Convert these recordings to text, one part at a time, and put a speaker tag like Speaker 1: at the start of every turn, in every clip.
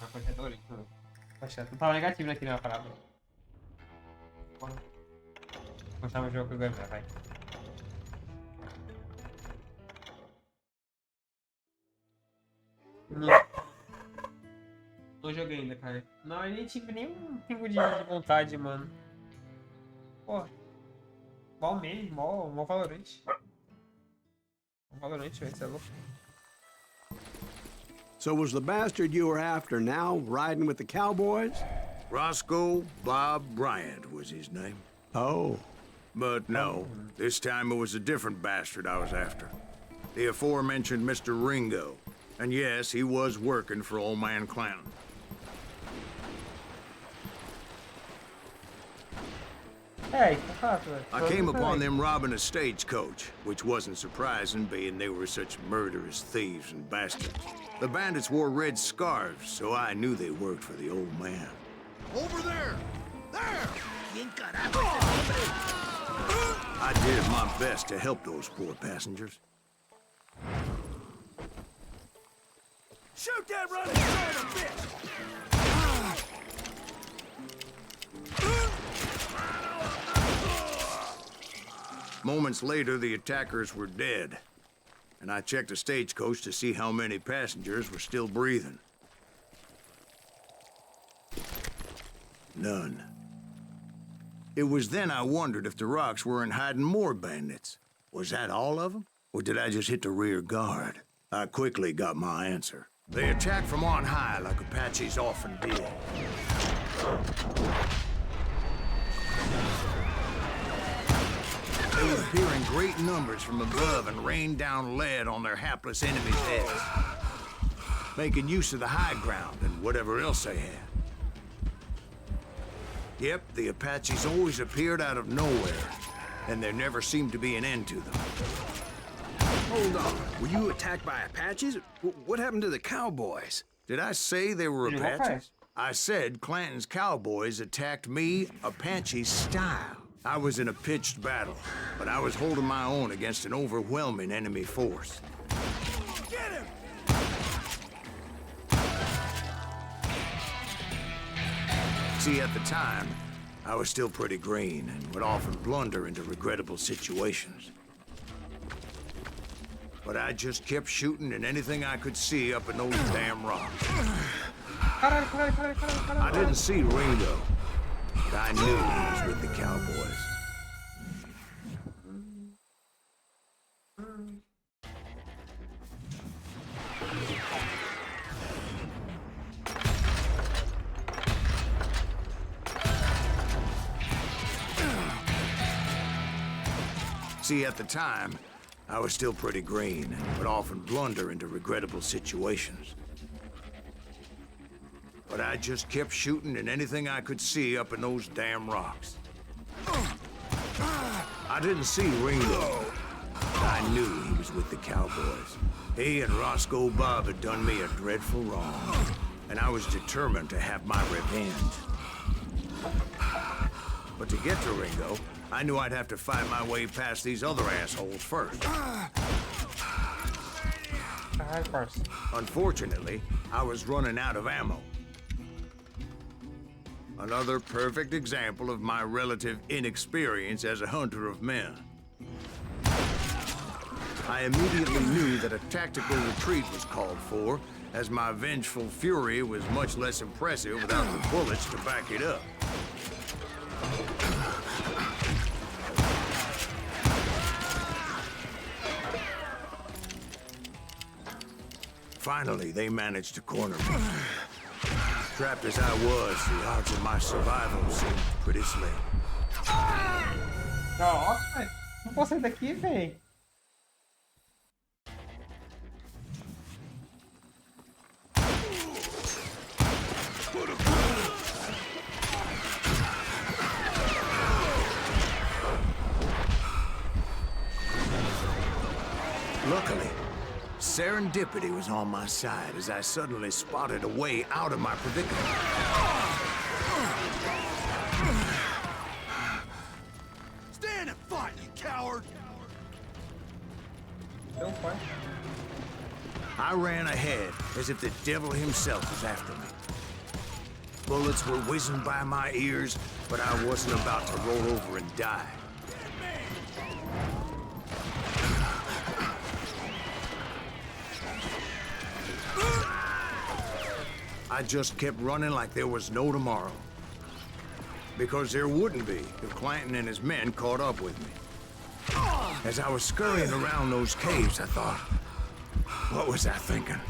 Speaker 1: Uma coisa adorante. Poxa, tu tava negativo aqui na parada. Vou mostrar o jogo que eu ganhei, vai. Não joguei ainda, cara. Não, eu nem tive nenhum pingo de vontade, mano. Pô. Mó meme, mó valorante. Mó valorante, velho, você é louco.
Speaker 2: So was the bastard you were after now riding with the cowboys?
Speaker 3: Roscoe Bob Bryant was his name.
Speaker 2: Oh.
Speaker 3: But no, this time it was a different bastard I was after. The aforementioned Mr. Ringo. And yes, he was working for Old Man Clown.
Speaker 1: Hey, velho.
Speaker 3: I came upon them robbing a stagecoach, which wasn't surprising, being they were such murderous thieves and bastards. The bandits wore red scarves, so I knew they worked for the old man.
Speaker 4: Over there! There!
Speaker 3: I did my best to help those poor passengers.
Speaker 4: Shoot that running son of a bitch!
Speaker 3: Moments later, the attackers were dead, and I checked the stagecoach to see how many passengers were still breathing. None. It was then I wondered if the rocks weren't hiding more bandits. Was that all of them? Or did I just hit the rear guard? I quickly got my answer. They attacked from on high like Apaches often did. They would appear in great numbers from above and rain down lead on their hapless enemies' heads, making use of the high ground and whatever else they had. Yep, the Apaches always appeared out of nowhere, and there never seemed to be an end to them.
Speaker 2: Hold on. Were you attacked by Apaches? What happened to the cowboys?
Speaker 3: Did I say they were
Speaker 1: Yeah,
Speaker 3: Apaches?
Speaker 1: okay.
Speaker 3: I said Clanton's cowboys attacked me Apache style. I was in a pitched battle, but I was holding my own against an overwhelming enemy force.
Speaker 4: Get him!
Speaker 3: See, at the time, I was still pretty green and would often blunder into regrettable situations. But I just kept shooting at anything I could see up in those damn rocks. I didn't see Ringo, but I knew he was with the cowboys. See, at the time, I was still pretty green and would often blunder into regrettable situations. But I just kept shooting at anything I could see up in those damn rocks. I didn't see Ringo, but I knew he was with the cowboys. He and Roscoe Bob had done me a dreadful wrong, and I was determined to have my revenge. But to get to Ringo, I knew I'd have to fight my way past these other assholes first. Unfortunately, I was running out of ammo. Another perfect example of my relative inexperience as a hunter of men. I immediately knew that a tactical retreat was called for, as my vengeful fury was much less impressive without the bullets to back it up. Finally, they managed to corner me. Trapped as I was, the odds of my survival seemed pretty slim.
Speaker 1: Nossa, não posso sair daqui, véi.
Speaker 3: Luckily, serendipity was on my side as I suddenly spotted a way out of my predicament.
Speaker 4: Stand and fight, you coward!
Speaker 1: Não pode.
Speaker 3: I ran ahead as if the devil himself was after me. Bullets were whizzing by my ears, but I wasn't about to roll over and die. I just kept running like there was no tomorrow. Because there wouldn't be if Clanton and his men caught up with me. As I was scurrying around those caves, I thought, what was I thinking?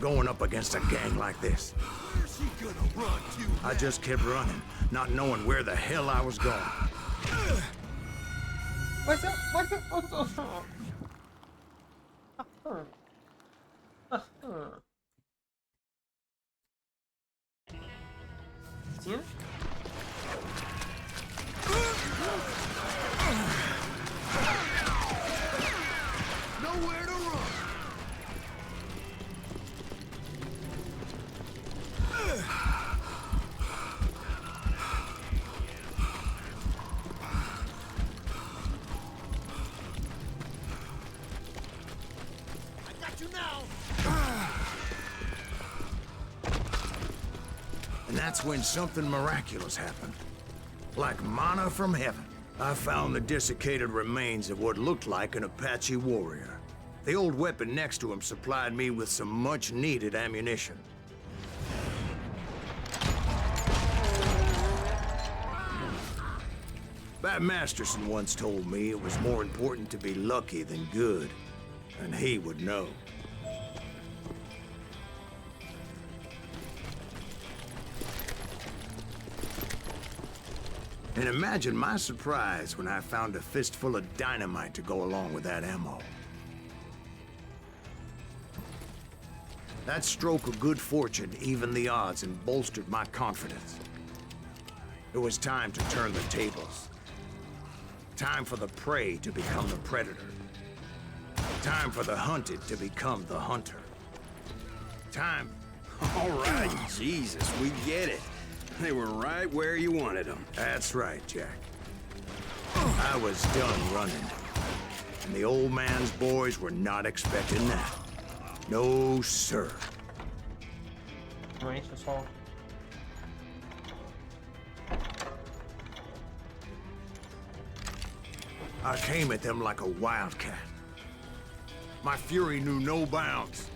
Speaker 3: Going up against a gang like this.
Speaker 4: Where's he gonna run to?
Speaker 3: I just kept running, not knowing where the hell I was going.
Speaker 1: What's up? Sim?
Speaker 4: Nowhere to run. I got you now.
Speaker 3: And that's when something miraculous happened. Like manna from heaven. I found the desiccated remains of what looked like an Apache warrior. The old weapon next to him supplied me with some much-needed ammunition. Bat Masterson once told me it was more important to be lucky than good, and he would know. And imagine my surprise when I found a fistful of dynamite to go along with that ammo. That stroke of good fortune evened the odds and bolstered my confidence. It was time to turn the tables. Time for the prey to become the predator. Time for the hunted to become the hunter. Time...
Speaker 2: All right, Jesus, we get it. They were right where you wanted them.
Speaker 3: That's right, Jack. I was done running. And the old man's boys were not expecting that. No, sir.
Speaker 1: Realmente, pessoal.
Speaker 3: I came at them like a wildcat. My fury knew no bounds.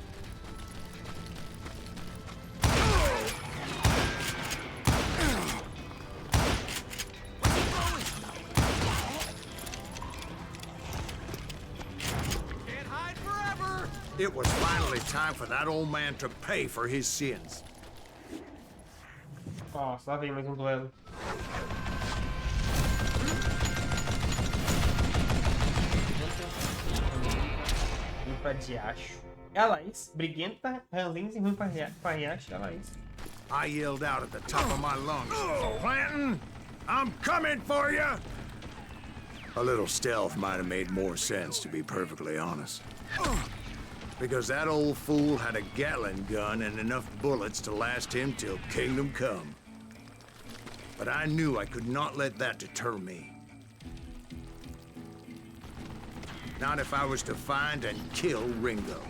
Speaker 4: Can't hide forever.
Speaker 3: It was finally time for that old man to pay for his sins.
Speaker 1: Nossa, lá vem mais duelo. Ruim pra diacho. É a Laís. Briguenta, ranzinza e ruim pra riacho. É a Laís.
Speaker 3: I yelled out at the top of my lungs, Clanton, I'm coming for you! A little stealth might have made more sense, to be perfectly honest. Because that old fool had a Gatling gun and enough bullets to last him till kingdom come. But I knew I could not let that deter me. Not if I was to find and kill Ringo.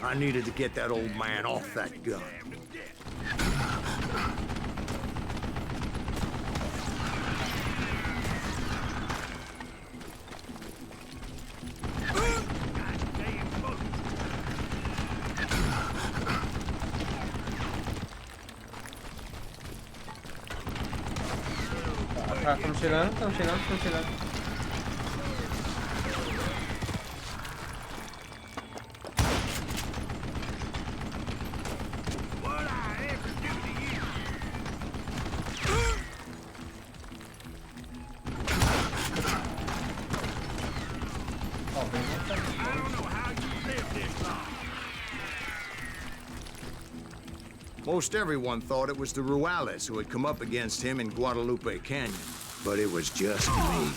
Speaker 3: I needed to get that old man off that gun.
Speaker 1: Tá, estamos chegando.
Speaker 3: Most everyone thought it was the Ruales who had come up against him in Guadalupe Canyon, but it was just me.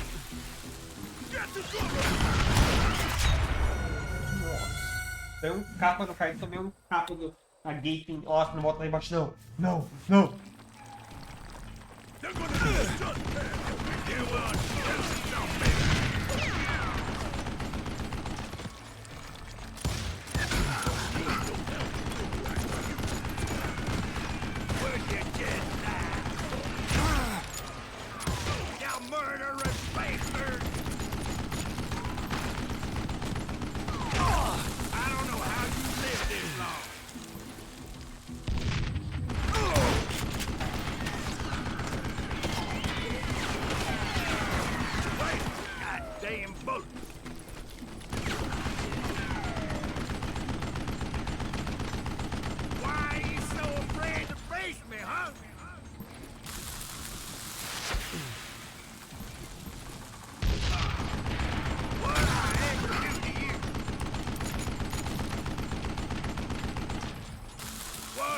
Speaker 1: Deu um capa no cara e tomei um capa do a gaping. Ó, não volta lá embaixo não. Não, não.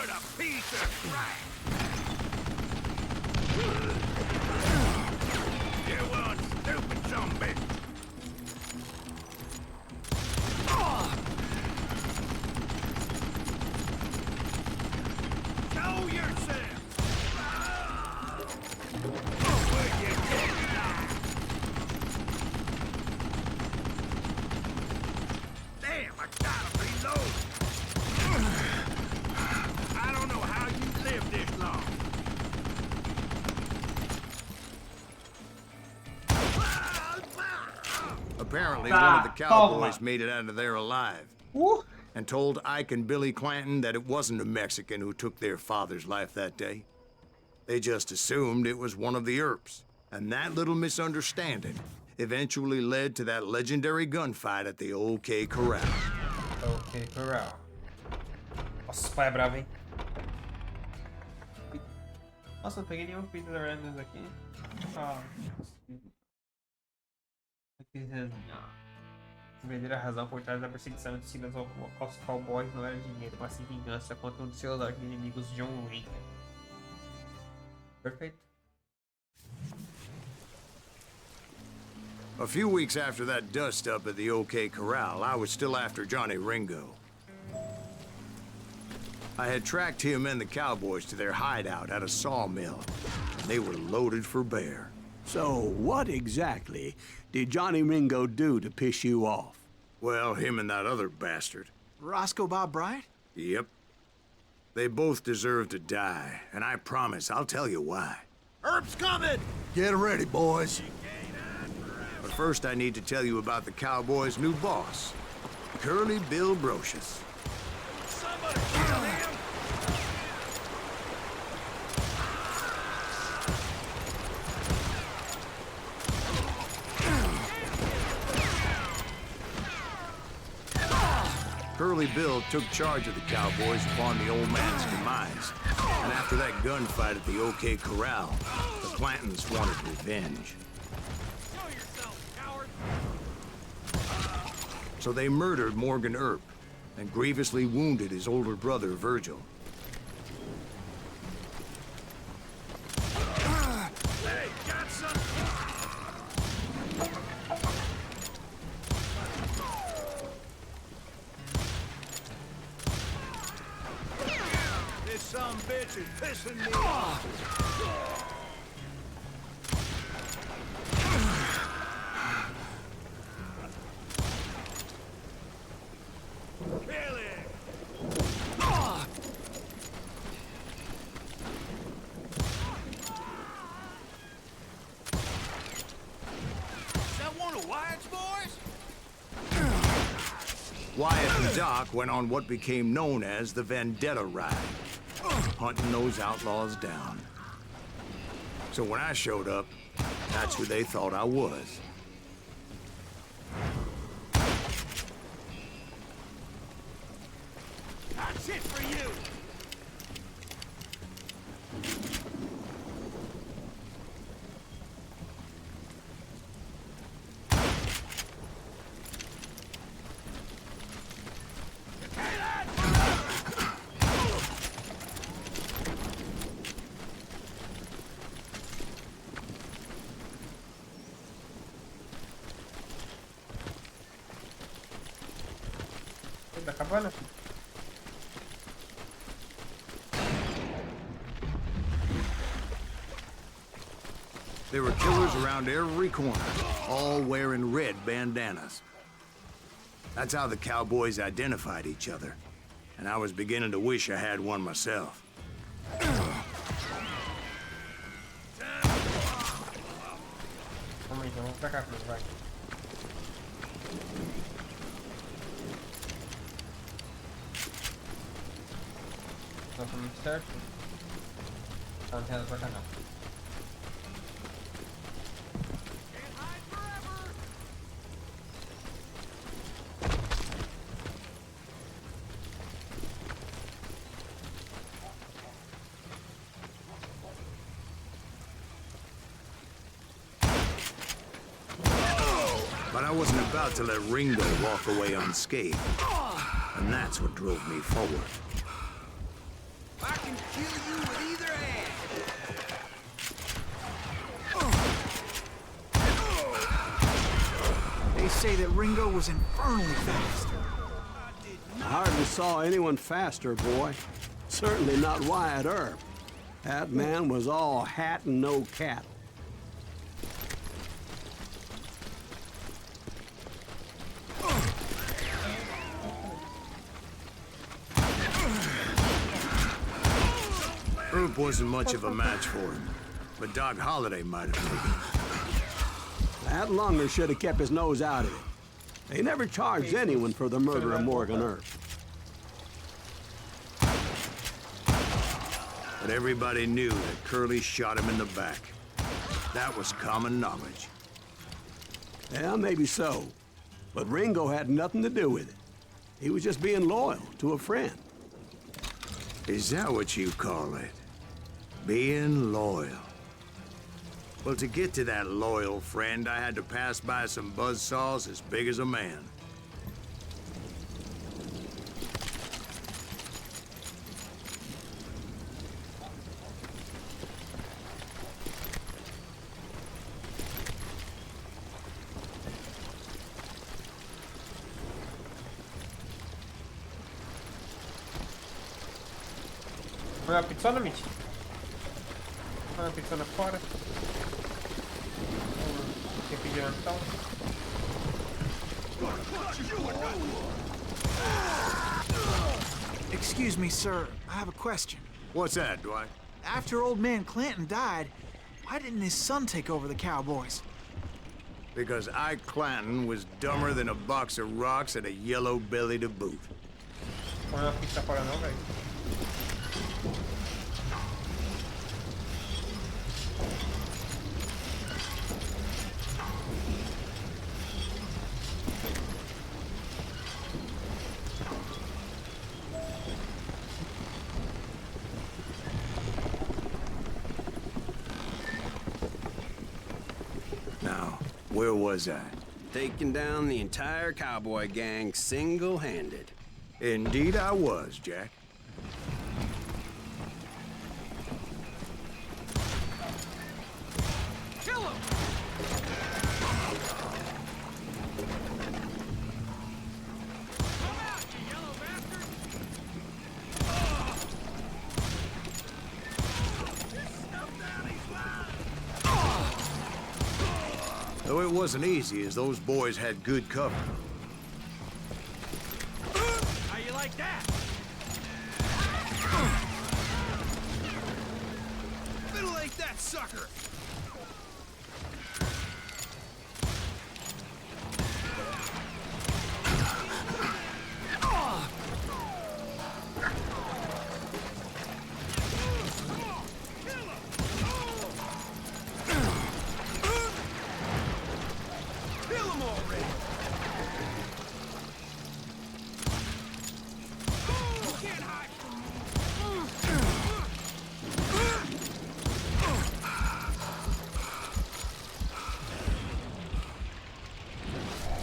Speaker 2: What a piece of crap! You one stupid zombie! Show yourself! Will you get that? Damn, I gotta reload! I don't know how you lived this long.
Speaker 3: Apparently, one of the cowboys made it out of there alive and told Ike and Billy Clanton that it wasn't a Mexican who took their father's life that day. They just assumed it was one of the Earps, and that little misunderstanding eventually led to that legendary gunfight at the OK Corral.
Speaker 1: OK Corral. Nossa, pai é bravo, hein? Nossa, não peguei nenhuma pizza randoms aqui. Ah, a verdadeira razão por trás da perseguição de Silas aos cowboys não era dinheiro, mas sim vingança contra um de seus inimigos, John Wayne. Perfeito.
Speaker 3: A few weeks after that dust-up at the OK Corral, I was still after Johnny Ringo. I had tracked him and the cowboys to their hideout at a sawmill, and they were loaded for bear.
Speaker 5: So, what exactly did Johnny Ringo do to piss you off?
Speaker 3: Well, him and that other bastard.
Speaker 4: Roscoe Bob Bryant?
Speaker 3: Yep. They both deserve to die, and I promise I'll tell you why.
Speaker 4: Herb's coming!
Speaker 3: Get ready, boys. But first I need to tell you about the cowboys' new boss, Curly Bill Brocious.
Speaker 4: Somebody kill him!
Speaker 3: Curly Bill took charge of the cowboys upon the old man's demise. And after that gunfight at the OK Corral, the Clantons wanted revenge.
Speaker 4: Show yourself, coward!
Speaker 3: So they murdered Morgan Earp and grievously wounded his older brother, Virgil.
Speaker 2: Hey, got some?
Speaker 4: This some bitch is pissing me off!
Speaker 2: Kill him!
Speaker 4: Is that one of Wyatt's boys?
Speaker 3: Wyatt and Doc went on what became known as the Vendetta Ride, hunting those outlaws down. So when I showed up, that's who they thought I was.
Speaker 4: That's it for you!
Speaker 1: Da cabana?
Speaker 3: There were killers around every corner, all wearing red bandanas. That's how the cowboys identified each other. And I was beginning to wish I had one myself.
Speaker 1: Calma aí, então vamos pra cá, filho, vai. Tá tudo certo? Tá não tem nada pra cá não.
Speaker 4: Can't hide forever!
Speaker 3: But I wasn't about to let Ringo walk away unscathed. And that's what drove me forward.
Speaker 2: I can kill you with either hand.
Speaker 4: They say that Ringo was infernally fast.
Speaker 5: I hardly saw anyone faster, boy. Certainly not Wyatt Earp. That man was all hat and no cat.
Speaker 3: Earp wasn't much of a match for him, but Doc Holliday might have been.
Speaker 5: That lunger should have kept his nose out of it. They never charged anyone for the murder of Morgan Earp.
Speaker 3: But everybody knew that Curly shot him in the back. That was common knowledge.
Speaker 5: Yeah, maybe so. But Ringo had nothing to do with it. He was just being loyal to a friend.
Speaker 3: Is that what you call it? Being loyal? Well, to get to that loyal friend, I had to pass by some buzzsaws as big as a man.
Speaker 1: Põe a pizzona, Mitch? Põe a pizzona fora. Tem que pedir então.
Speaker 4: Excuse me, sir. I have a question.
Speaker 3: What's that, Dwight?
Speaker 4: After old man Clanton died, why didn't his son take over the Cowboys?
Speaker 3: Because Ike Clanton was dumber than a box of rocks and a yellow belly to boot.
Speaker 1: Põe a pizza fora não, velho.
Speaker 3: Now, where was I?
Speaker 2: Taking down the entire cowboy gang single-handed.
Speaker 3: Indeed I was, Jack.
Speaker 2: Kill him! Come out, you yellow bastard! Just stuff down his line!
Speaker 3: Though it wasn't easy, as those boys had good cover.
Speaker 2: How you like that? Middle-ate that sucker! Kill him already! You can't hide from me!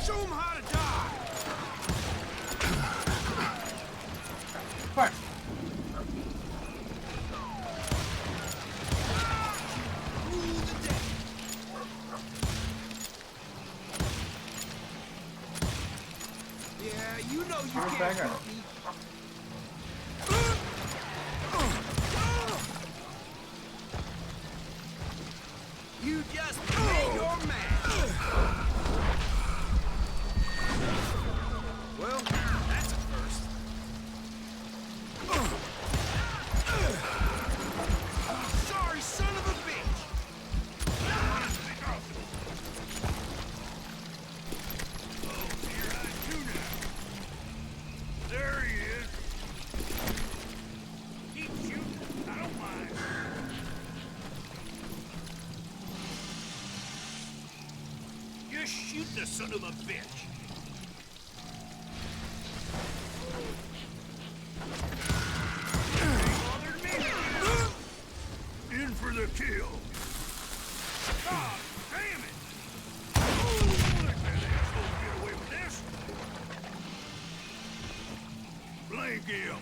Speaker 2: Show him how to die!
Speaker 1: Vai.
Speaker 2: Rule the day! Yeah, you know you
Speaker 1: Vamos
Speaker 2: can't
Speaker 1: pegar.
Speaker 2: beat me. You just made your man. Well, that's a first. Sorry, son of a bitch. There he is. Keep shooting. I don't mind. Just shoot the son of a bitch. Bothered me. In for the kill. God damn it! Let that asshole get away with this. Blank him.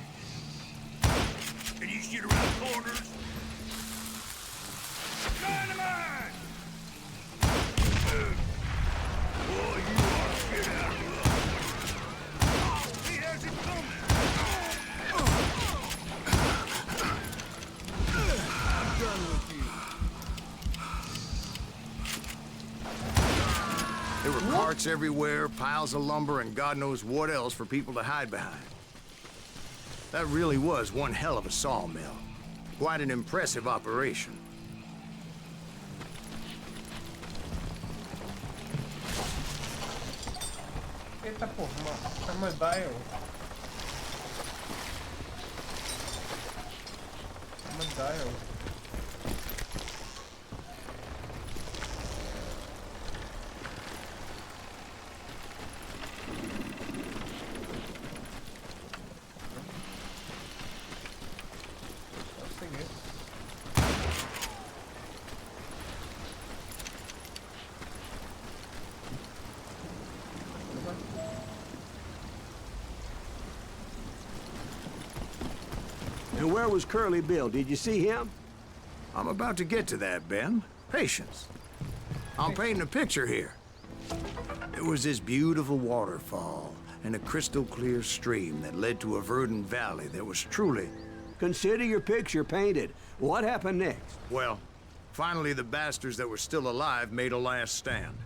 Speaker 2: And you shit around corners. Dynamite! Boy, you are shit out of luck. He has it coming. I'm done with you.
Speaker 3: There were carts everywhere, piles of lumber, and God knows what else for people to hide behind. That really was one hell of a sawmill. Quite an impressive operation.
Speaker 1: Eita porra, uma dial. Uma dial.
Speaker 5: And where was Curly Bill? Did you see him?
Speaker 3: I'm about to get to that, Ben. Patience. I'm painting a picture here. There was this beautiful waterfall and a crystal clear stream that led to a verdant valley that was truly...
Speaker 5: Consider your picture painted. What happened next?
Speaker 3: Well, finally the bastards that were still alive made a last stand.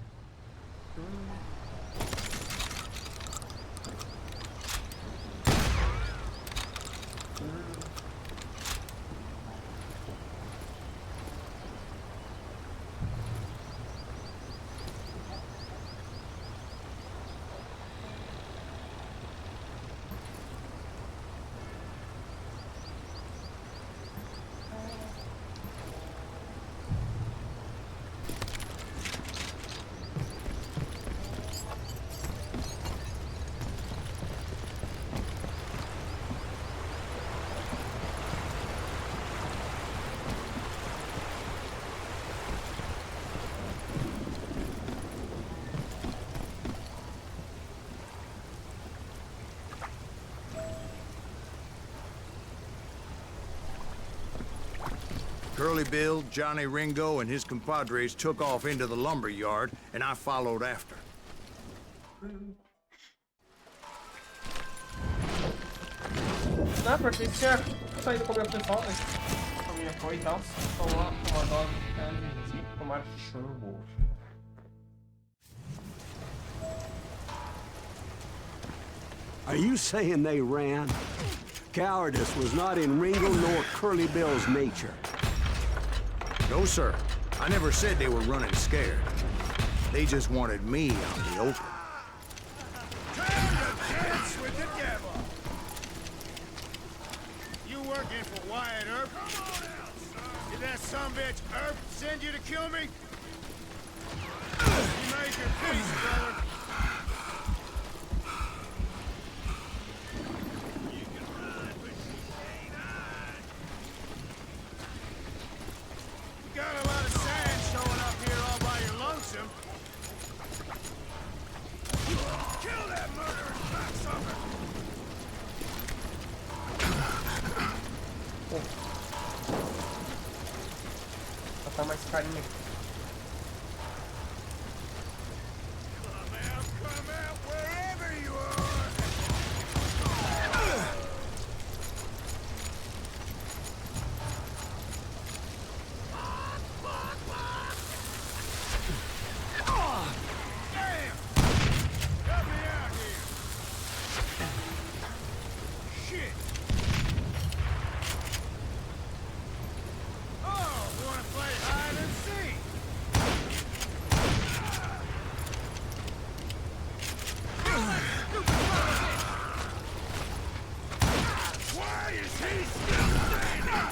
Speaker 3: Curly Bill, Johnny Ringo, and his compadres took off into the lumber yard, and I followed after.
Speaker 1: Não, porque tinha saído comer o pessoal, né? A família foi e tal. Então lá, uma dose de tomar chumbo.
Speaker 5: Are you saying they ran? Cowardice was not in Ringo nor Curly Bill's nature.
Speaker 3: No, sir. I never said they were running scared. They just wanted me out in the open.
Speaker 4: Time to dance with the devil. You working for Wyatt Earp? Did that sumbitch Earp send you to kill me? You made your peace, brother. You got a lot of sand showing up here all by your lonesome. Kill that murderous cocksucker!
Speaker 1: Vou botar mais carinha.
Speaker 4: Come out wherever you are! Damn! Help me out here! Shit! Oh, wanna play hide and seek? Why is he still standing?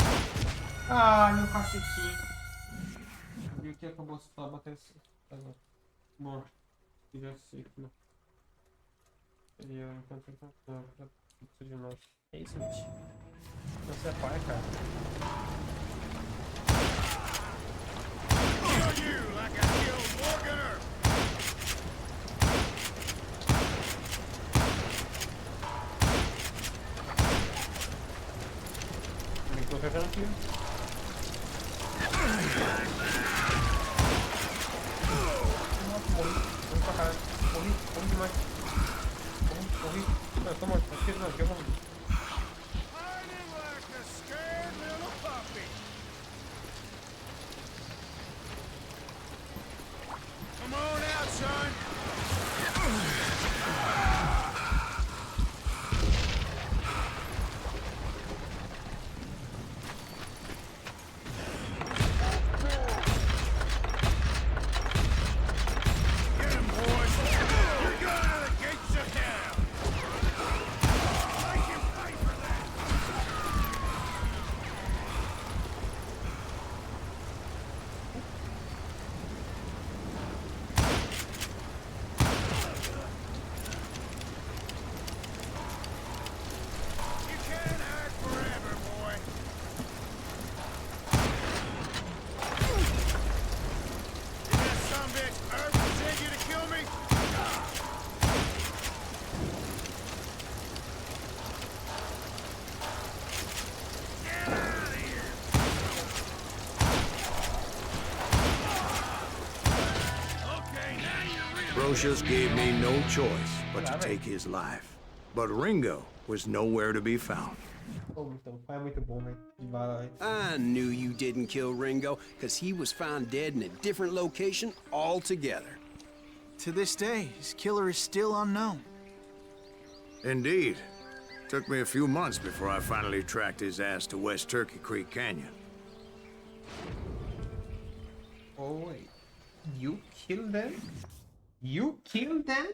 Speaker 1: Ah, meu cacetinho. Viu que acabou só bater assim. Tá bom. Bom, já sei que não. Seria isso de nós. É isso, gente. Você é pai, cara.
Speaker 4: Kill you like I killed Morgan Earp.
Speaker 1: Também tô trocando tiro. Nossa, morri. Morri pra caralho. Morri demais. Morri. Não, eu tô morto. Não tiro não, que eu morri.
Speaker 4: Hiding like a scared little puppy. Come on out, son. Get him, boys. You're going to the gates of hell. Make him pay for that. You can't hide forever, boy. Did that sumbitch Earth send you to kill me? Get out of here! Okay, now you're really...
Speaker 3: Brocious gave me no choice but to take his life. But Ringo was nowhere to be found.
Speaker 1: Pô, então, o pai é muito bom, velho. De bala, velho.
Speaker 5: I knew you didn't kill Ringo, because he was found dead in a different location altogether.
Speaker 6: To this day, his killer is still unknown.
Speaker 3: Indeed. Took me a few months before I finally tracked his ass to West Turkey Creek Canyon.
Speaker 1: Oh, wait. You killed them? You killed them?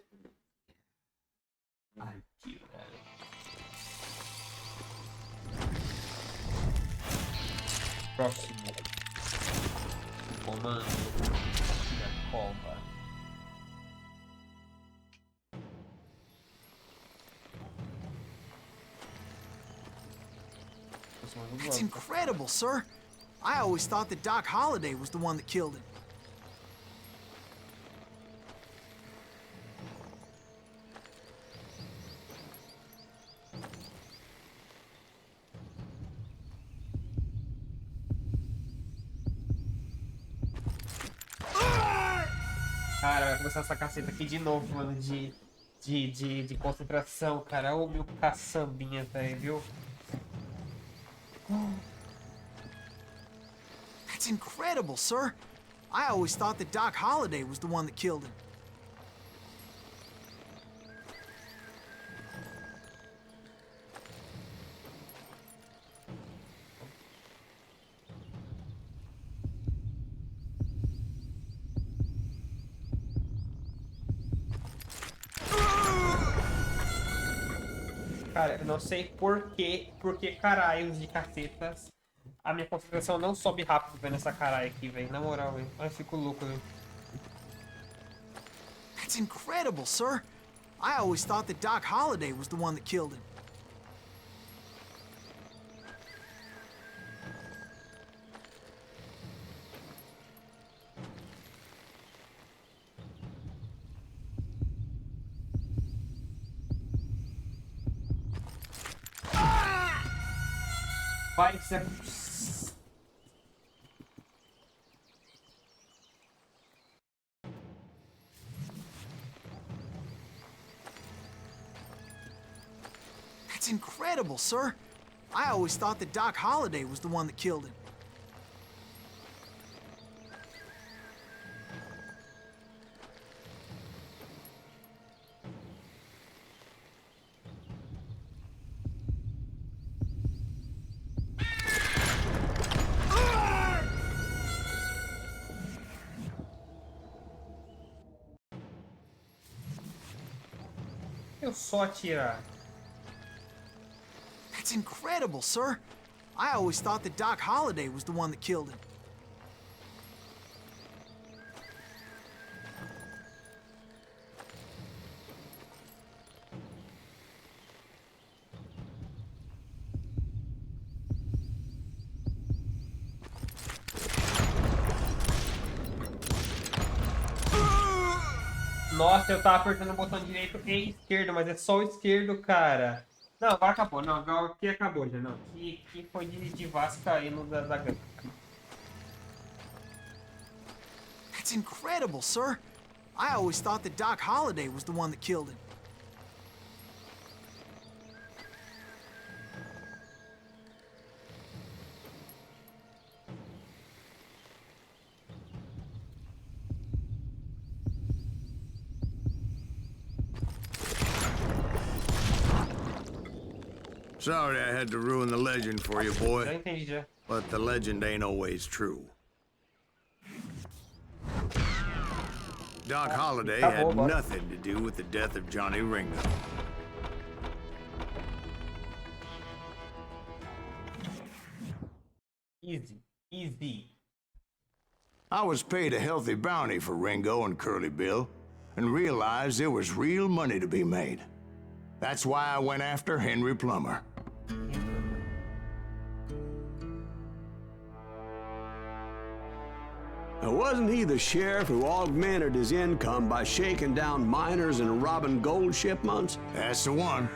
Speaker 1: I killed them. Próximo. Comando da cova.
Speaker 6: That's incredible, sir. I always thought that Doc Holliday was the one that killed him.
Speaker 1: Cara, vai começar essa caceta aqui de novo, mano, de concentração, cara. Ô, meu caçambinha, velho, viu?
Speaker 6: That's incredible, sir. I always thought that Doc Holliday was the one that killed him.
Speaker 1: Cara, eu não sei por que caralhos de cacetas a minha concentração não sobe rápido vendo essa caralho aqui, velho. Na moral, velho. Eu fico louco, velho.
Speaker 6: That's incredible, sir. I always thought that Doc Holliday was the one that killed him.
Speaker 1: Vai ser...
Speaker 6: That's incredible, sir. I always thought that Doc Holliday was the one that killed him.
Speaker 1: Eu só atirar.
Speaker 6: That's incredible, sir. I always thought that Doc Holliday was the one that killed him.
Speaker 1: Nossa, eu tava apertando o botão direito e esquerdo, mas é só o esquerdo, cara. Não, agora acabou. Não, agora aqui acabou já. Não, aqui foi de vascaíno da gangue.
Speaker 6: That's incredible, sir. I always thought that Doc Holliday was the one that killed him.
Speaker 3: Sorry I had to ruin the legend for you, boy.
Speaker 1: Já entendi já.
Speaker 3: But the legend ain't always true. Doc Holliday had nothing to do with the death of Johnny Ringo.
Speaker 1: Easy. Easy.
Speaker 3: I was paid a healthy bounty for Ringo and Curly Bill, and realized there was real money to be made. That's why I went after Henry Plummer.
Speaker 5: Now, wasn't he the sheriff who augmented his income by shaking down miners and robbing gold shipments?
Speaker 3: That's the one.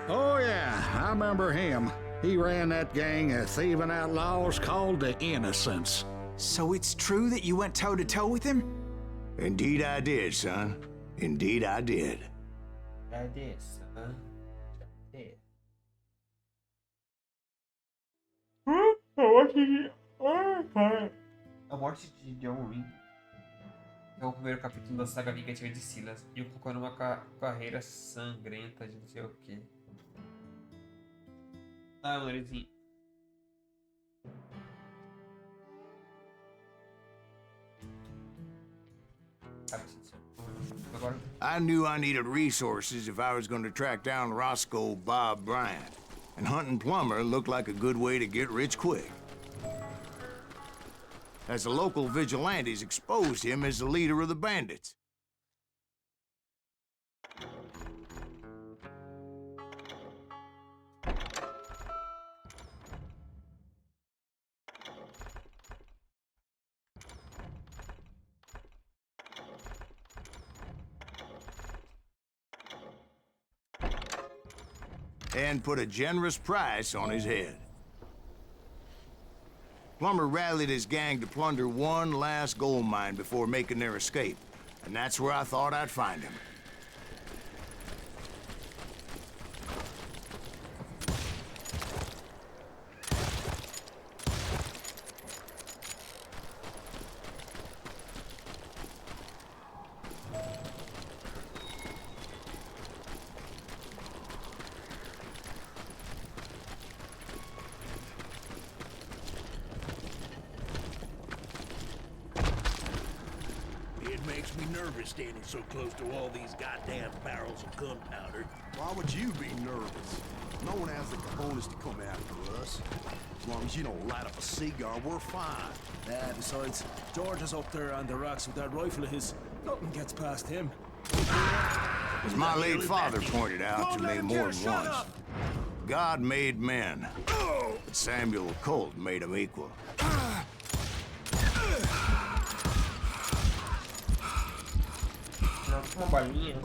Speaker 7: Oh, yeah, I remember him. He ran that gang of thieving outlaws called the Innocents.
Speaker 6: So it's true that you went toe-to-toe with him?
Speaker 3: Indeed I did, son. Indeed I did.
Speaker 1: Já desse, né? Já desse. A morte de John Ring é o primeiro capítulo da saga vingativa de Silas e o colocou numa carreira sangrenta de não sei o que. Ah, amorzinho. Agora.
Speaker 3: I knew I needed resources if I was going to track down Roscoe Bob Bryant, and hunting Plummer looked like a good way to get rich quick. As the local vigilantes exposed him as the leader of the bandits. And put a generous price on his head. Plummer rallied his gang to plunder one last gold mine before making their escape, and that's where I thought I'd find him.
Speaker 2: It makes me nervous standing so close to all these goddamn barrels of gunpowder.
Speaker 8: Why would you be nervous? No one has the cojones to come after us. As long as you don't light up a cigar, we're fine.
Speaker 9: Besides, George is up there on the rocks with that rifle of his. Nothing gets past him.
Speaker 3: As my late father pointed out to me more than once, God made men, but Samuel Colt made them equal.
Speaker 1: Uma balinha.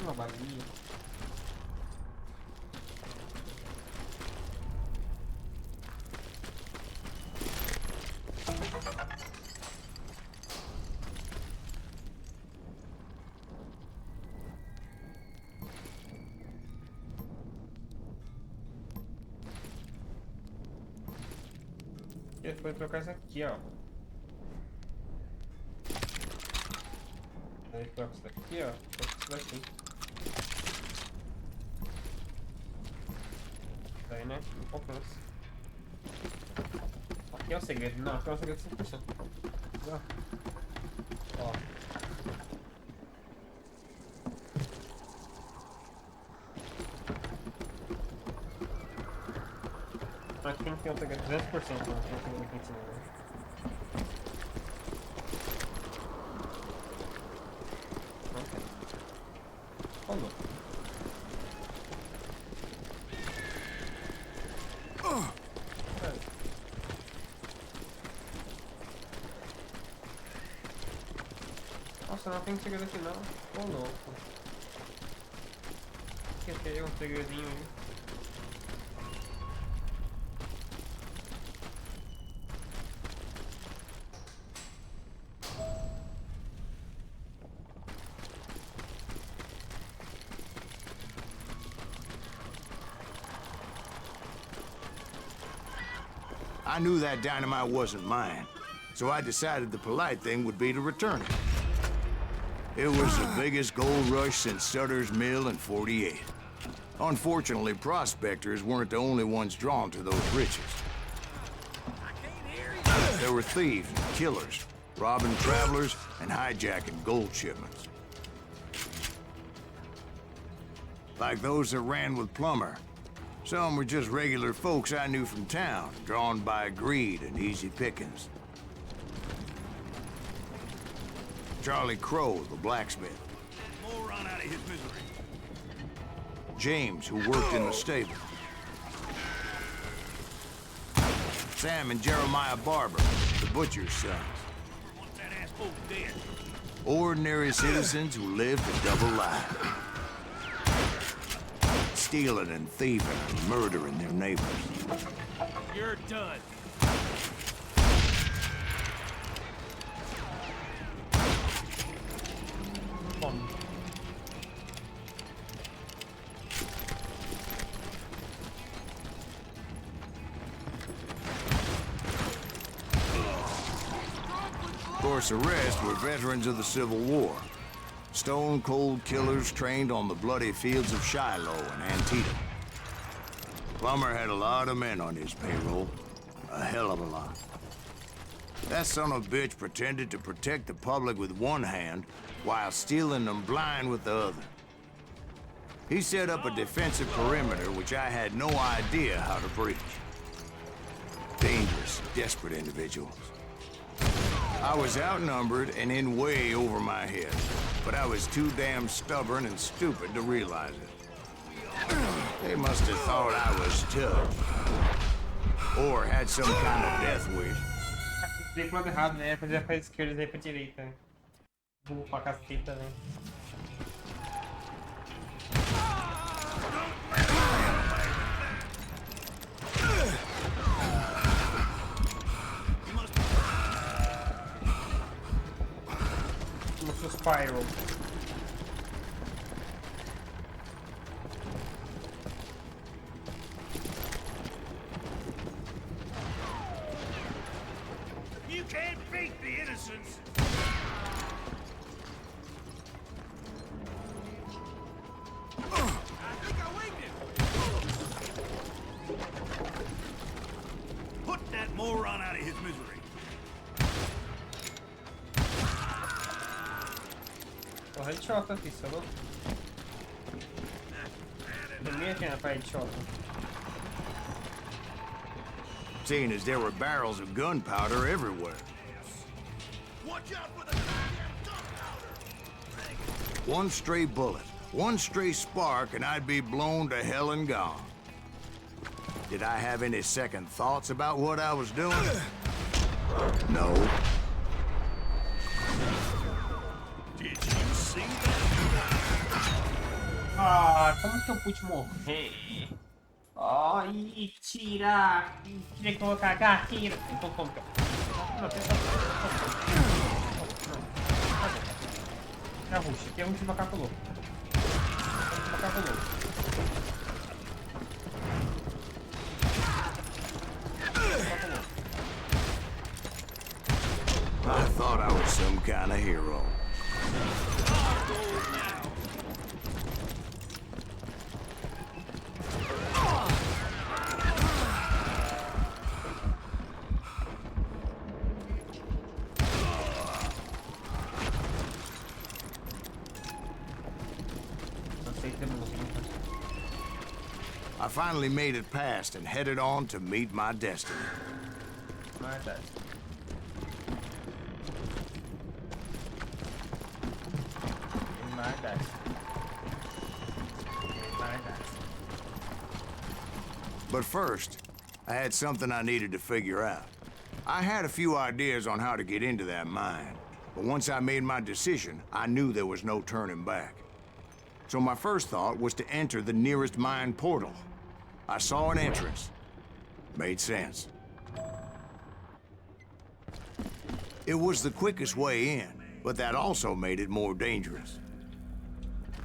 Speaker 1: Uma balinha. Ele foi trocar isso aqui, ó. Aí troca isso daqui, ó. Troca isso daqui. Daí, né? Não compensa. Aqui é o segredo. Não, aqui é o segredo 100%. Ó. Aqui não tem o segredo 200%, não. Tem o segredo aqui em cima, né? Falou. Nossa, não tem segredo aqui não. Ô louco. Que tem um segredinho aí.
Speaker 3: I knew that dynamite wasn't mine, so I decided the polite thing would be to return it. It was the biggest gold rush since Sutter's Mill in '48. Unfortunately, prospectors weren't the only ones drawn to those riches. There were thieves and killers, robbing travelers and hijacking gold shipments. Like those that ran with Plummer. Some were just regular folks I knew from town, drawn by greed and easy pickings. Charlie Crow, the blacksmith.
Speaker 2: Moron out of his misery.
Speaker 3: James, who worked in the stable. Sam and Jeremiah Barber, the butcher's sons.
Speaker 2: Want that asshole dead.
Speaker 3: Ordinary citizens who lived a double life. Stealing and thieving and murdering their neighbors.
Speaker 2: You're done.
Speaker 3: Of course, the rest were veterans of the Civil War. Stone-cold killers trained on the bloody fields of Shiloh and Antietam. Plummer had a lot of men on his payroll. A hell of a lot. That son of a bitch pretended to protect the public with one hand while stealing them blind with the other. He set up a defensive perimeter which I had no idea how to breach. Dangerous, desperate individuals. I was outnumbered and in way over my head, but I was too damn stubborn and stupid to realize it. They must have thought I was tough. Or had some kind of death wish.
Speaker 1: Dei pro lado errado, né? Fazer pra esquerda e pra direita. Burro pra caceta, né? Nosso Spiral.
Speaker 2: You can't beat the innocents. I think I winged him. Put that moron out of his misery.
Speaker 1: O headshot aqui, só também aqui na headshot.
Speaker 3: Seeing as there were barrels of gunpowder everywhere.
Speaker 2: Watch out for the goddamn gunpowder.
Speaker 3: One stray bullet, one stray spark, and I'd be blown to hell and gone. Did I have any second thoughts about what I was doing? No.
Speaker 2: Did you see that?
Speaker 1: Ah, como que eu pude morrer? Ai, tira! Queria colocar carreira. Então, como que é a ruxa? Aqui é ruxa de macaco louco. Macaco louco.
Speaker 3: I thought I was some kind of hero. I finally made it past and headed on to meet my destiny.
Speaker 1: My destiny. My destiny.
Speaker 3: But first, I had something I needed to figure out. I had a few ideas on how to get into that mine, but once I made my decision, I knew there was no turning back. So my first thought was to enter the nearest mine portal. I saw an entrance. Made sense. It was the quickest way in, but that also made it more dangerous,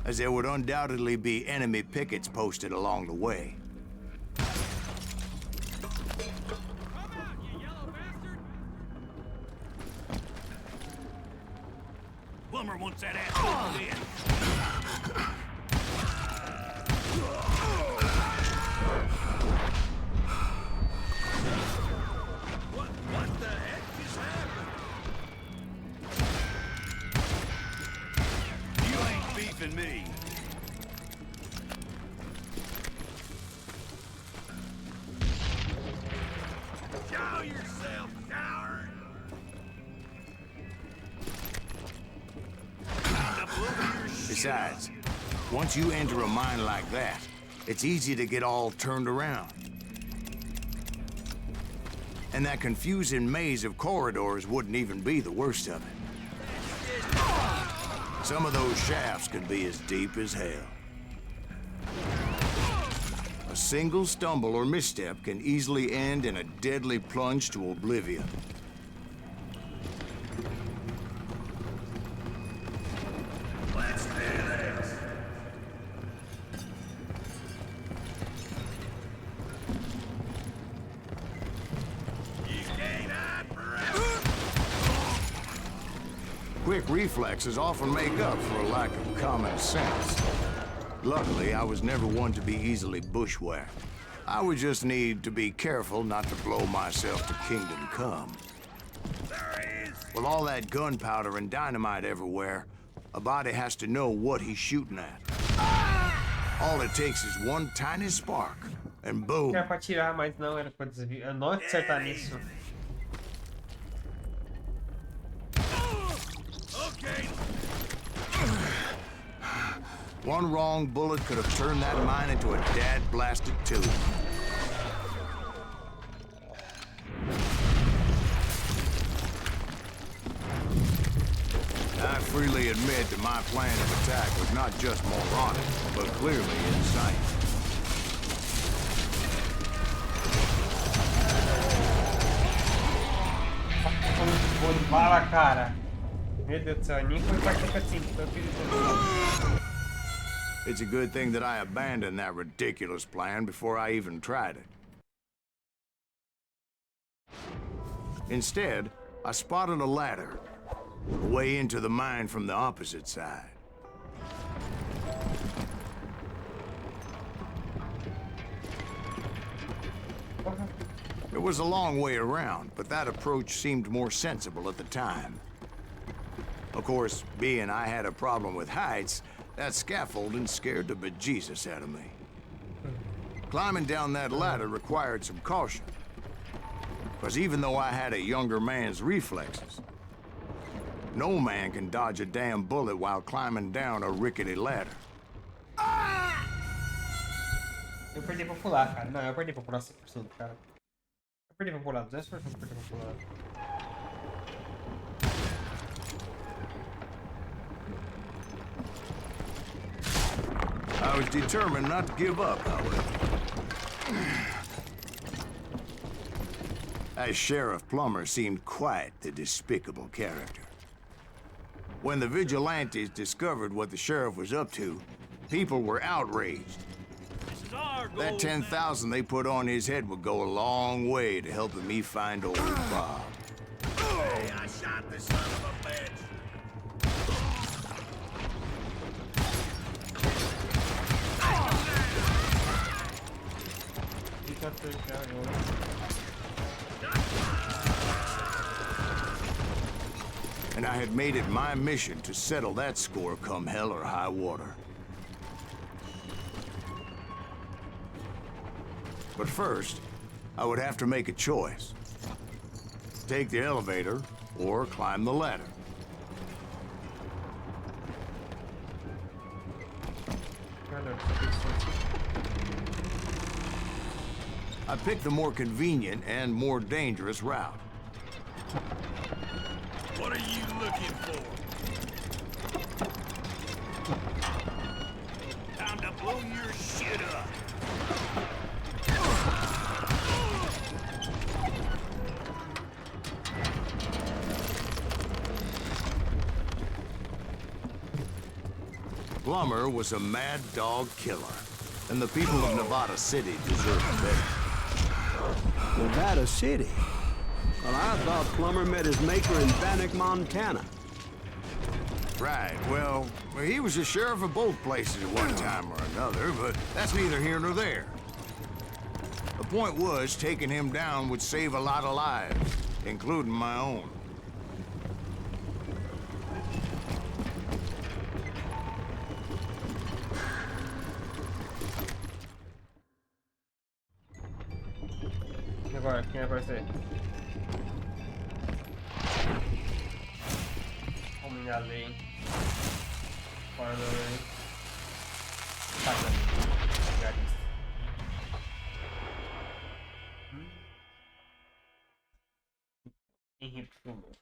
Speaker 3: as there would undoubtedly be enemy pickets posted along the way.
Speaker 2: Plumber wants that ass in. What the heck just happened? You ain't beefing me. Show yourself, coward!
Speaker 3: Besides, once you enter a mine like that, it's easy to get all turned around. And that confusing maze of corridors wouldn't even be the worst of it. Some of those shafts could be as deep as hell. A single stumble or misstep can easily end in a deadly plunge to oblivion.
Speaker 2: Let's do this! You can't hide forever!
Speaker 3: Quick reflexes often make up for a lack of common sense. Luckily, I was never one to be easily bushwhacked. I would just need to be careful not to blow myself to kingdom come.
Speaker 2: There he is!
Speaker 3: With all that gunpowder and dynamite everywhere, a body has to know what he's shooting at. All it takes is one tiny spark, and boom.
Speaker 1: Era pra tirar, mas não, era pra desviar. Não acertar nisso.
Speaker 2: Okay.
Speaker 3: One wrong bullet could have turned that mine into a dad-blasted tube. I freely admit that my plan of attack was not just moronic, but clearly insane.
Speaker 1: Vou de bala, cara. Meu Deus do céu, nem foi parte da cutscene, que foi perigoso.
Speaker 3: It's a good thing that I abandoned that ridiculous plan before I even tried it. Instead, I spotted a ladder, a way into the mine from the opposite side. It was a long way around, but that approach seemed more sensible at the time. Of course, being I had a problem with heights, that scaffolding scared the bejesus out of me. Climbing down that ladder required some caution, because even though I had a younger man's reflexes, no man can dodge a damn bullet while climbing down a rickety ladder.
Speaker 1: Eu perdi pra pular, cara. Não, eu perdi pra pular 100%, cara. Eu perdi pra pular 200%, perdi pra pular.
Speaker 3: I was determined not to give up, however. As Sheriff Plummer seemed quite the despicable character. When the vigilantes discovered what the sheriff was up to, people were outraged.
Speaker 2: This is our goal.
Speaker 3: That 10,000 they put on his head would go a long way to helping me find old Bob.
Speaker 2: Hey, I shot this son of a bitch!
Speaker 3: And I had made it my mission to settle that score come hell or high water. But first, I would have to make a choice. Take the elevator or climb the ladder. I picked the more convenient and more dangerous route.
Speaker 2: What are you looking for? Time to blow your shit up.
Speaker 3: Plummer was a mad dog killer, and the people of Nevada City deserved better.
Speaker 5: Nevada City? Well, I thought Plummer met his maker in Bannock, Montana.
Speaker 3: Right, well, he was the sheriff of both places at one time or another, but that's neither here nor there. The point was, taking him down would save a lot of lives, including my own.
Speaker 1: Agora, quem vai aparecer? Homem da lei. Fora da lei. Sai da lei. Vigarista. Henrique Fulmer.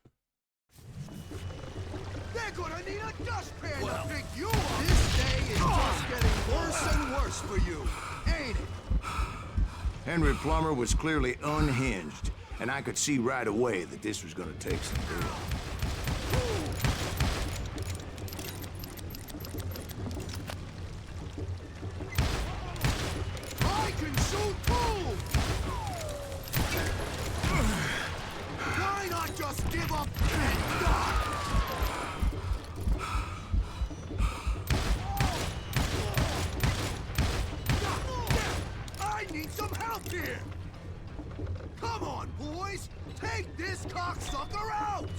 Speaker 4: They're gonna need a dustpan to pick you up! This day is just getting worse and worse for you, ain't it?
Speaker 3: Henry Plummer was clearly unhinged, and I could see right away that this was gonna take some doing.
Speaker 4: I can shoot too! Why not just give up and die? I need some help here! Come on, boys! Take this cocksucker out!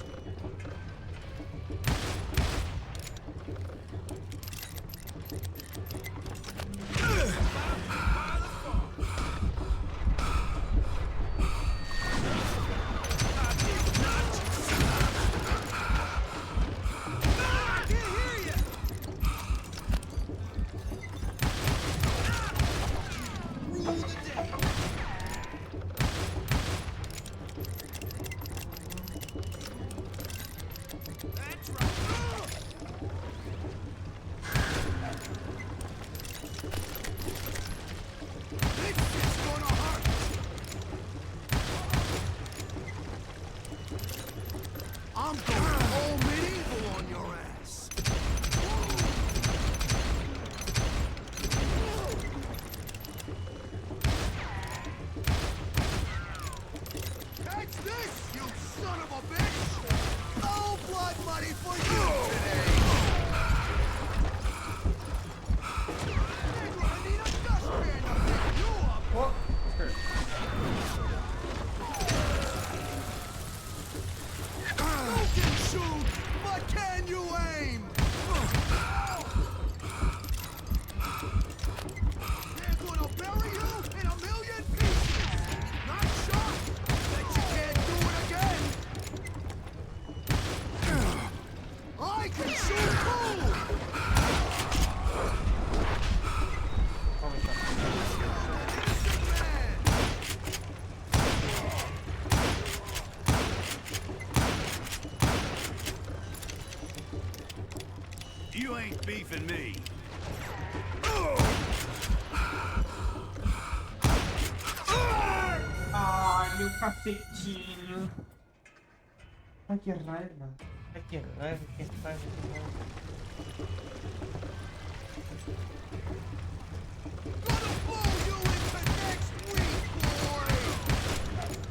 Speaker 4: I'm going all medieval on your ass. Catch this, you son of a bitch! Oh, blood money for you today! They're gonna need a dustpan to pick you up!
Speaker 1: What?
Speaker 4: You can shoot, but can you aim? They're gonna bury you in a million pieces. Not shocked that you can't do it again. I can shoot too.
Speaker 2: You ain't beefing me.
Speaker 1: Ai, meu cacetinho. Ai, que raiva. Ai, que raiva, que raiva, que raiva.
Speaker 4: Gonna blow you into next week, boy.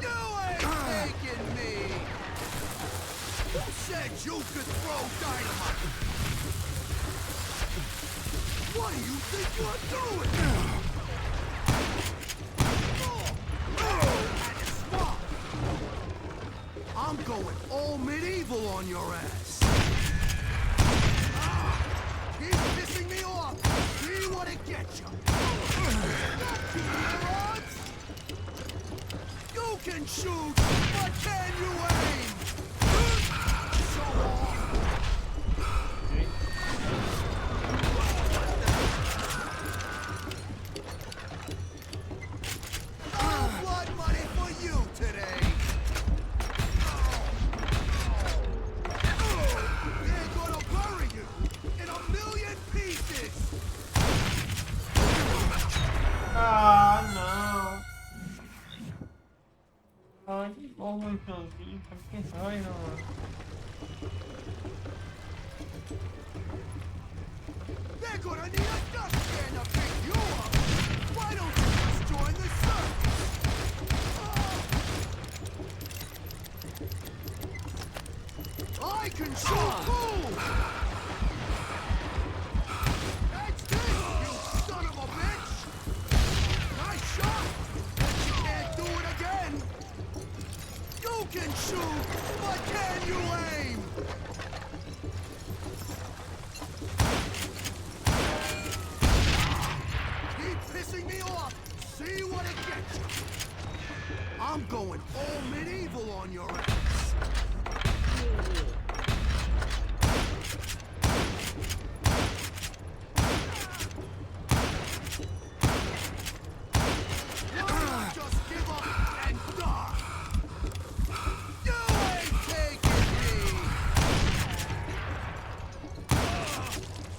Speaker 4: You ain't taking me. Who said you could throw dynamite? What do you think you're doing? I'm going all medieval on your ass. Keep pissing me off. See what it gets you. You can shoot, but can you aim? Show off.
Speaker 1: campeãozinho, que raiva, mano.
Speaker 4: They're gonna need a dustpan to pick you up! Why don't you just join the circus? I can shoot too! That's this, you son of a bitch! Nice shot! But you can't do it again! You can shoot, but can you aim? Keep pissing me off! See what it gets you! I'm going all medieval on your ass! Just give up and die! You ain't taking me!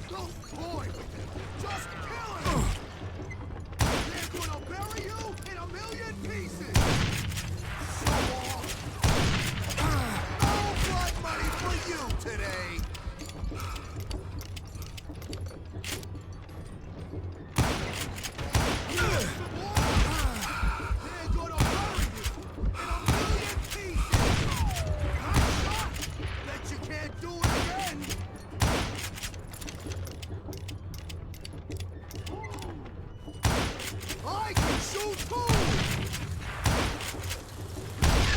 Speaker 4: Don't toy with him! Just kill him! They're gonna bury you in a million pieces! Show off! No blood money for you today! They're gonna bury you in a million pieces! Nice shot! Bet you can't do it again! I can shoot too!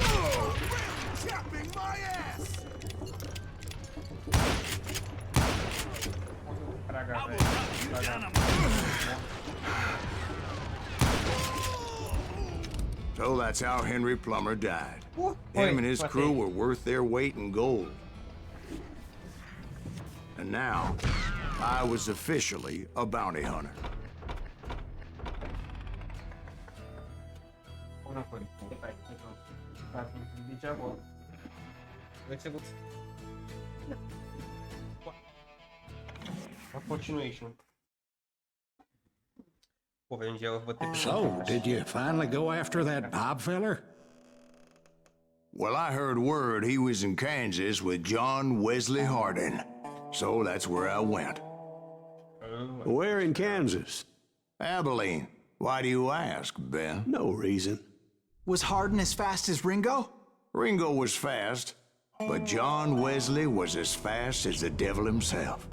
Speaker 4: Oh, really chapping my ass!
Speaker 1: Praga,
Speaker 2: I will
Speaker 1: velho.
Speaker 2: knock you
Speaker 1: Praga.
Speaker 2: down a
Speaker 3: So that's how Henry Plummer died.
Speaker 1: Oi,
Speaker 3: Him and his
Speaker 1: what
Speaker 3: crew
Speaker 1: the-
Speaker 3: were worth their weight in gold. And now, I was officially a bounty hunter.
Speaker 1: Una coisa. Vai, vai, vídeo agora. Vai ser você. A continuation. Porra, um dia eu vou ter que...
Speaker 7: So, did you finally go after that Bob feller?
Speaker 3: Well, I heard word he was in Kansas with John Wesley Hardin. So that's where I went.
Speaker 5: Where in Kansas?
Speaker 3: Abilene. Why do you ask, Ben?
Speaker 5: No reason.
Speaker 6: Was Hardin as fast as Ringo?
Speaker 3: Ringo was fast, but John Wesley was as fast as the devil himself.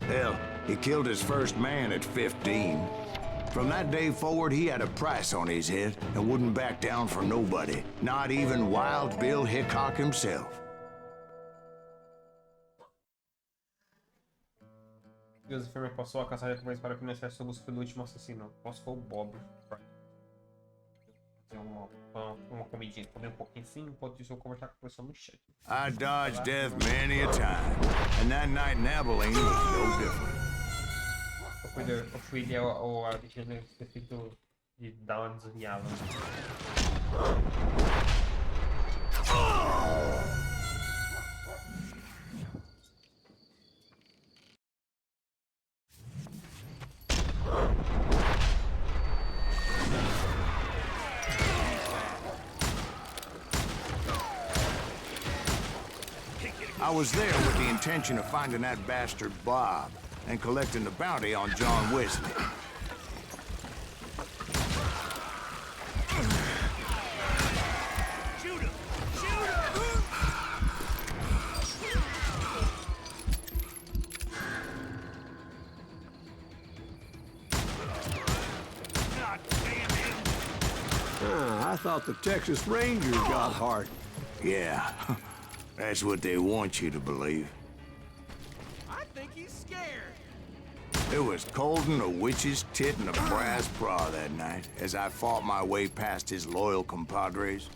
Speaker 3: Hell, he killed his first man at 15. From that day forward, he had a price on his head and wouldn't back down for nobody, not even Wild Bill Hickok himself.
Speaker 1: Deus, o filme passou a caçar recompensas para financiar sua busca pelo último assassino. Nossa, foi o Bob. Fazer uma comidinha, comer um pouquinho assim, enquanto isso eu conversar com a pessoa no chat.
Speaker 3: I dodged death many a time, and that night in Abilene was no different.
Speaker 1: Eu fui ler o defeito de dar uma desviada.
Speaker 3: I was there with the intention of finding that bastard Bob and collecting the bounty on John Wesley.
Speaker 2: Shoot him! Shoot him! God damn him!
Speaker 5: I thought the Texas Rangers got Hart.
Speaker 3: Yeah, that's what they want you to believe.
Speaker 4: I think he's scared.
Speaker 3: It was cold and a witch's tit and a brass bra that night as I fought my way past his loyal compadres.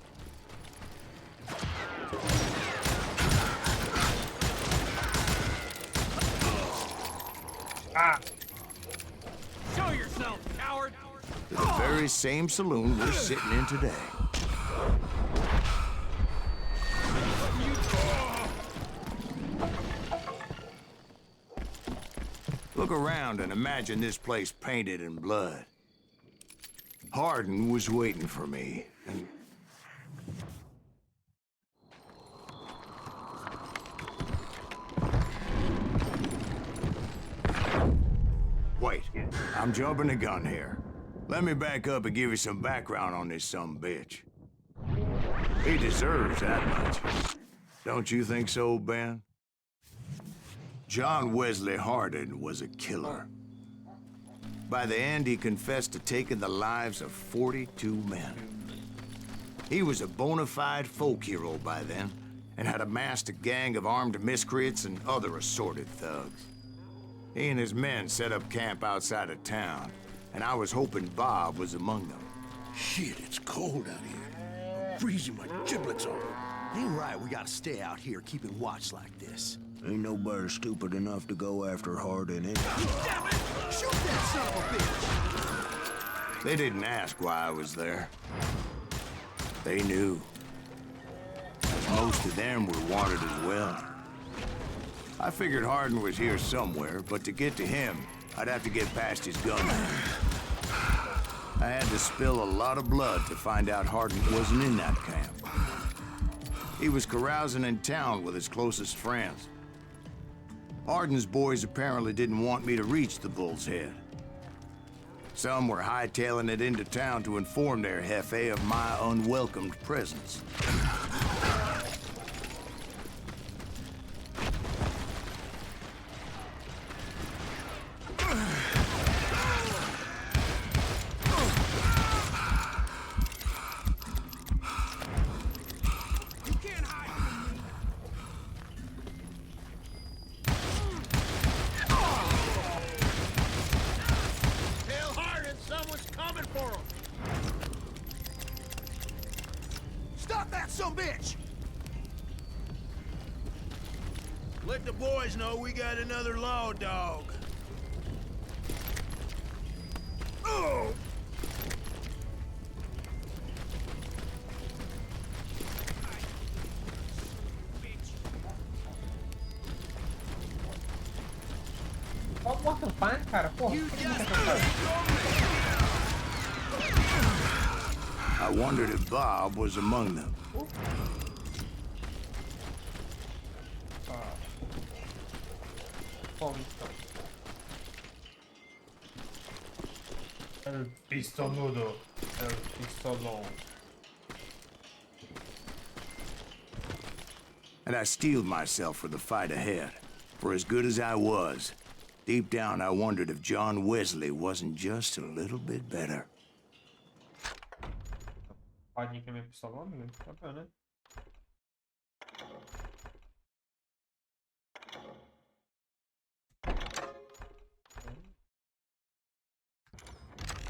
Speaker 2: Show yourself, coward!
Speaker 3: To the very same saloon we're sitting in today. Look around and imagine this place painted in blood. Hardin was waiting for me, and... Wait, I'm jumping the gun here. Let me back up and give you some background on this sumbitch. He deserves that much. Don't you think so, Ben? John Wesley Hardin was a killer. By the end, he confessed to taking the lives of 42 men. He was a bona fide folk hero by then, and had amassed a gang of armed miscreants and other assorted thugs. He and his men set up camp outside of town, and I was hoping Bob was among them.
Speaker 8: Shit, it's cold out here. I'm freezing my giblets off. Ain't right we gotta stay out here keeping watch like this.
Speaker 3: Ain't nobody stupid enough to go after Hardin anyway.
Speaker 8: Damn it! Shoot that son of a bitch!
Speaker 3: They didn't ask why I was there. They knew. Most of them were wanted as well. I figured Hardin was here somewhere, but to get to him, I'd have to get past his gunman. I had to spill a lot of blood to find out Hardin wasn't in that camp. He was carousing in town with his closest friends. Hardin's boys apparently didn't want me to reach the Bull's Head. Some were hightailing it into town to inform their jefe of my unwelcomed presence.
Speaker 8: Stop that sumbitch! Let the boys know we got another law dog. Oh!
Speaker 1: Bota o pan, cara. Porra, por que não quer tocar?
Speaker 3: I wondered if Bob was among them.
Speaker 1: El pistonudo, el pistolón.
Speaker 3: And I steeled myself for the fight ahead. For as good as I was, deep down I wondered if John Wesley wasn't just a little bit better.
Speaker 1: Pode que é meu pistolão, né? Tá bom, né?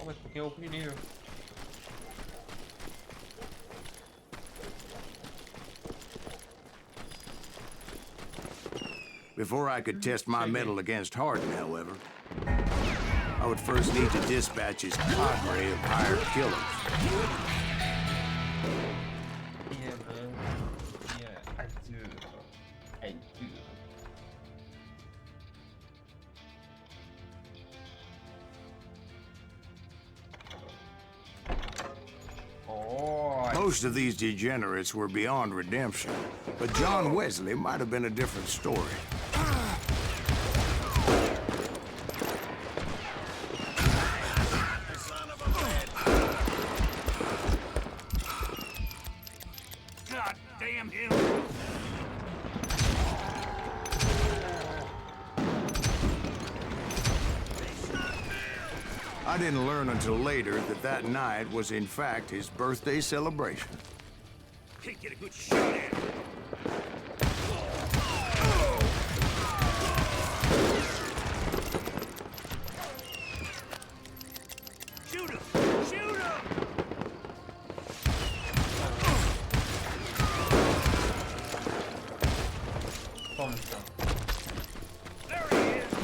Speaker 1: Oh, mas porque é o primeiro.
Speaker 3: Before I could test my mettle against Hardin, however, I would first need to dispatch his cadre of hired killers.
Speaker 1: Yeah, man. Yeah, I do. I do. Oh,
Speaker 3: Most of these degenerates were beyond redemption, but John Wesley might have been a different story.
Speaker 2: God damn him!
Speaker 3: I didn't learn until later that that night was in fact his birthday celebration.
Speaker 2: Can't get a good shot at him. Shoot him! Shoot him!
Speaker 1: toma então.
Speaker 2: There he is!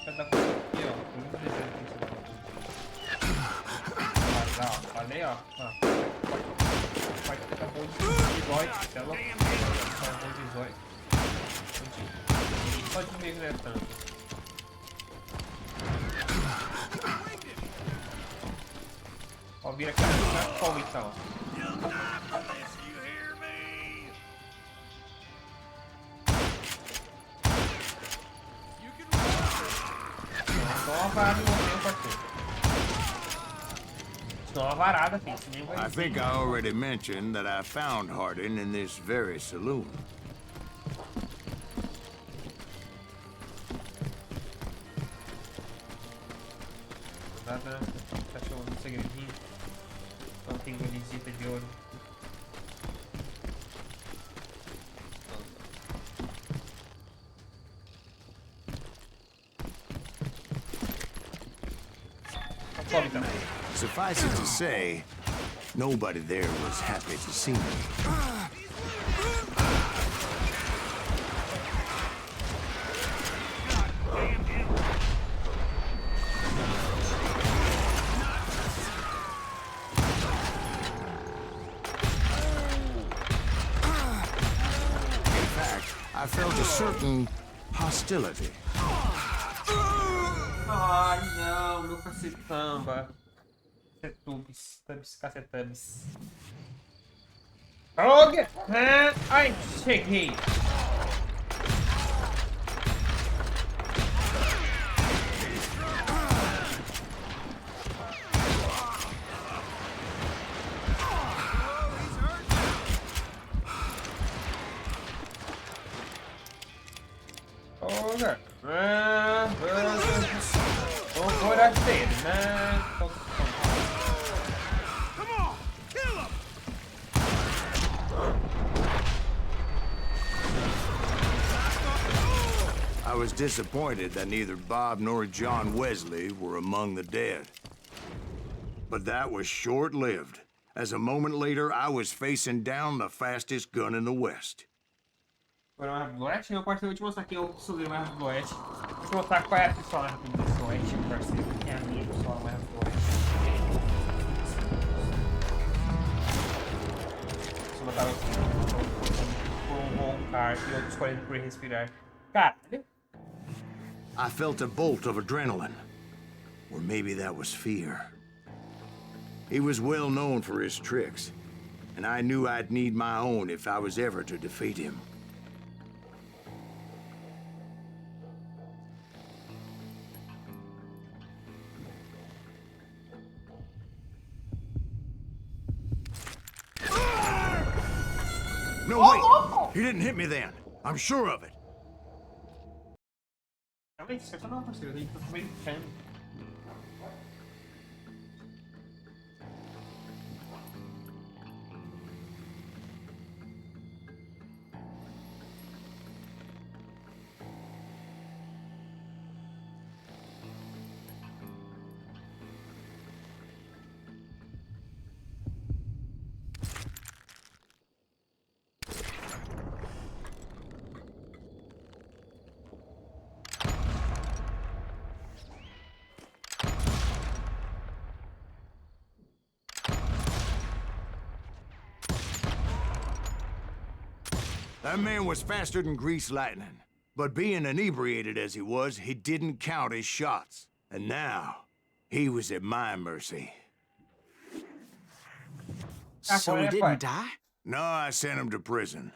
Speaker 1: vai dar coisa aqui, ó. Tem muito desenho aqui. Ó, falei, ó. Vai ficar bom de zóio, tá louco? Vai bom de zóio. Só de meio não é tanto. Ó, vira aqui na como então. Só uma varada no meu parceiro. Só uma varada, filho. Nem vai
Speaker 3: I think I already mentioned that I found Hardin in this very saloon.
Speaker 1: Nada, achou um segredinho. Não tem golisita de ouro. Sobe também.
Speaker 3: Suffice it to say, nobody there was happy to see me. In fact, I felt a certain hostility.
Speaker 1: Ai, não, meu cacetamba. Cacetubs. Ok! Ai, cheguei! Ok! Vou coragem dele, né?
Speaker 3: I was disappointed that neither Bob nor John Wesley were among the dead. But that was short-lived, as a moment later I was facing down the fastest gun in the West.
Speaker 1: Agora uma Arvoete, meu parceiro, vou te mostrar aqui o sobre uma Arvoete. Deixa eu mostrar qual é a pistola da Arvoete, meu parceiro. É a minha pistola, uma Arvoete. Deixa eu botar por um roncar e outro escolhendo por respirar. Caralho.
Speaker 3: I felt a bolt of adrenaline. Or maybe that was fear. He was well known for his tricks, and I knew I'd need my own if I was ever to defeat him. No, wait! He didn't hit me then. I'm sure of it.
Speaker 1: Realmente, acertou não, parceiro. Ele tá meio cano.
Speaker 3: That man was faster than greased lightning. But being inebriated as he was, he didn't count his shots. And now, he was at my mercy.
Speaker 6: So he didn't die?
Speaker 3: No, I sent him to prison.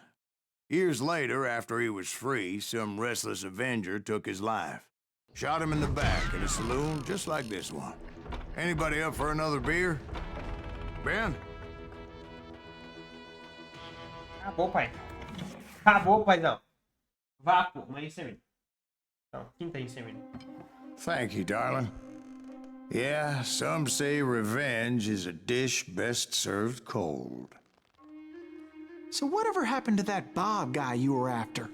Speaker 3: Years later, after he was free, some restless Avenger took his life. Shot him in the back in a saloon just like this one. Anybody up for another beer? Ben?
Speaker 1: Acabou, pai. Acabou, paizão. Vácuo, uma insemínio. Então, quinta insemínio.
Speaker 3: Thank you, darling. Yeah, some say revenge is a dish best served cold.
Speaker 6: So whatever happened to that Bob guy you were after?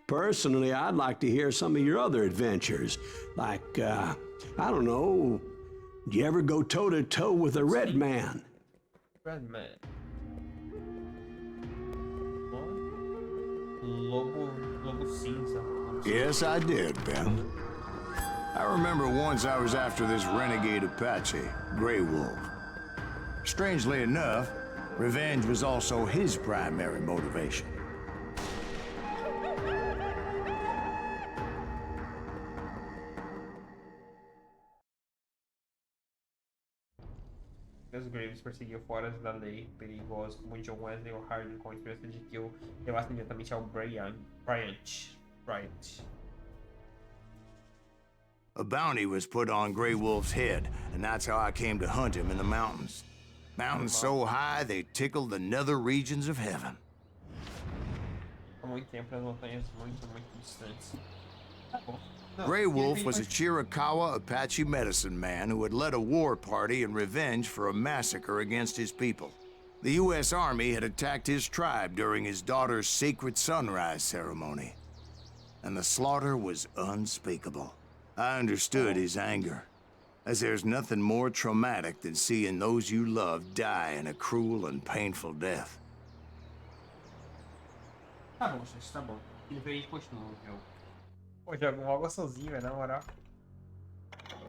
Speaker 5: Personally, I'd like to hear some of your other adventures. Like, I don't know, did you ever go toe-to-toe with a red man?
Speaker 1: Red man. Lobo cinza.
Speaker 3: Yes, I did, Ben. I remember once I was after this renegade Apache, Grey Wolf. Strangely enough, revenge was also his primary motivation.
Speaker 1: Os Graves perseguiu fora da lei perigosos como John Wesley ou Harding com a esperança de que o levasse imediatamente ao Bryant.
Speaker 3: A bounty was put on Grey Wolf's head, and that's how I came to hunt him in the mountains. Mountains so high they tickled the nether regions of heaven.
Speaker 1: Há muito tempo nas montanhas muito distantes. Tá bom.
Speaker 3: Grey Wolf was a Chiricahua Apache medicine man who had led a war party in revenge for a massacre against his people. The U.S. Army had attacked his tribe during his daughter's sacred sunrise ceremony, and the slaughter was unspeakable. I understood his anger, as there's nothing more traumatic than seeing those you love die in a cruel and painful death.
Speaker 1: Tá bom, gente, tá bom. E depois a gente continua o jogo. Pô, jogo mó gostosinho, velho, na moral.